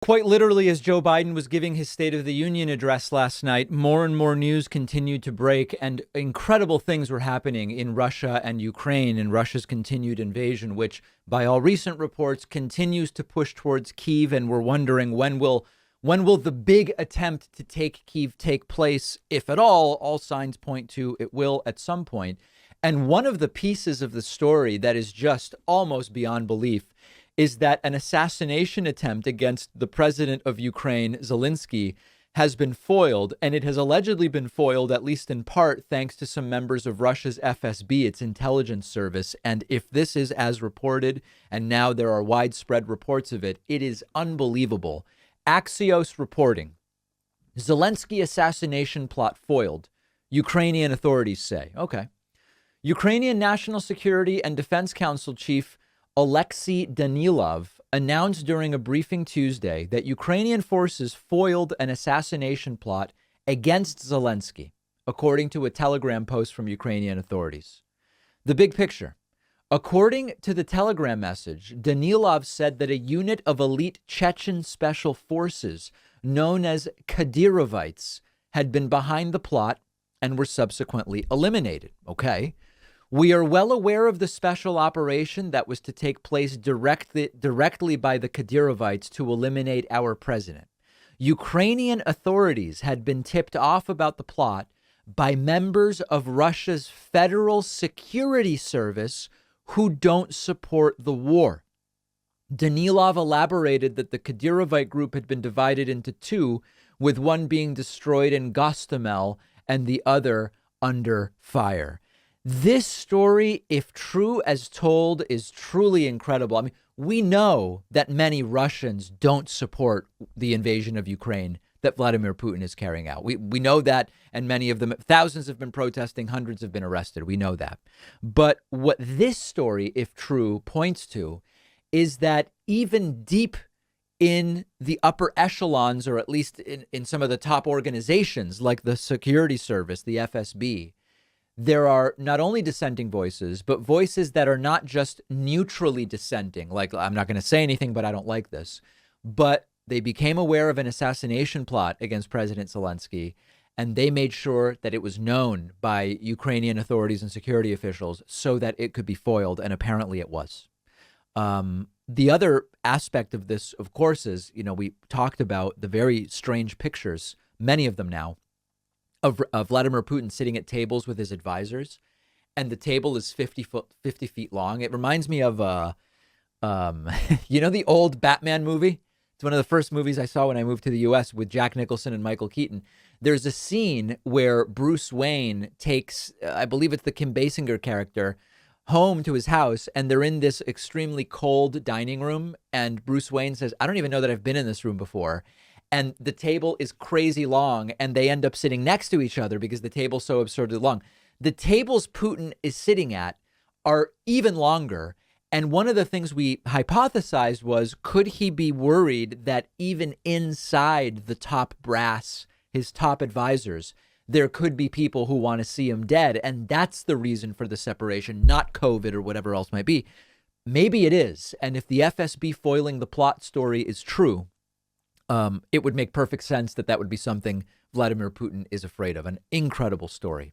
Quite literally, as Joe Biden was giving his State of the Union address last night, more and more news continued to break, and incredible things were happening in Russia and Ukraine and Russia's continued invasion, which, by all recent reports, continues to push towards Kyiv. And we're wondering when will the big attempt to take Kyiv take place, if at all? All signs point to it will at some point. And one of the pieces of the story that is just almost beyond belief is that an assassination attempt against the president of Ukraine, Zelensky, has been foiled. And it has allegedly been foiled, at least in part, thanks to some members of Russia's FSB, its intelligence service. And if this is as reported, and now there are widespread reports of it, it is unbelievable. Axios reporting, Zelensky assassination plot foiled, Ukrainian authorities say. Okay. Ukrainian National Security and Defense Council Chief Alexei Danilov announced during a briefing Tuesday that Ukrainian forces foiled an assassination plot against Zelensky, according to a Telegram post from Ukrainian authorities. The big picture. According to the Telegram message, Danilov said that a unit of elite Chechen special forces known as Kadyrovites had been behind the plot and were subsequently eliminated. Okay. We are well aware of the special operation that was to take place directly by the Kadyrovites to eliminate our president. Ukrainian authorities had been tipped off about the plot by members of Russia's Federal Security Service who don't support the war. Danilov elaborated that the Kadyrovite group had been divided into two, with one being destroyed in Gostomel and the other under fire. This story, if true as told, is truly incredible. I mean, we know that many Russians don't support the invasion of Ukraine that Vladimir Putin is carrying out. We know that, and many of them, thousands have been protesting, hundreds have been arrested. We know that. But what this story, if true, points to is that even deep in the upper echelons, or at least in some of the top organizations like the security service, the FSB, there are not only dissenting voices, but voices that are not just neutrally dissenting, like I'm not going to say anything, but I don't like this, but they became aware of an assassination plot against President Zelensky, and they made sure that it was known by Ukrainian authorities and security officials so that it could be foiled. And apparently it was. The other aspect of this, of course, is, we talked about the very strange pictures, many of them now, of Vladimir Putin sitting at tables with his advisors, and the table is 50 feet long. It reminds me of, the old Batman movie. It's one of the first movies I saw when I moved to the U.S. with Jack Nicholson and Michael Keaton. There's a scene where Bruce Wayne takes, I believe it's the Kim Basinger character, home to his house, and they're in this extremely cold dining room. And Bruce Wayne says, I don't even know that I've been in this room before. And the table is crazy long, and they end up sitting next to each other because the table's so absurdly long. The tables Putin is sitting at are even longer. And one of the things we hypothesized was, could he be worried that even inside the top brass, his top advisors, there could be people who want to see him dead? And that's the reason for the separation, not COVID or whatever else might be. Maybe it is. And if the FSB foiling the plot story is true, it would make perfect sense that that would be something Vladimir Putin is afraid of. An incredible story.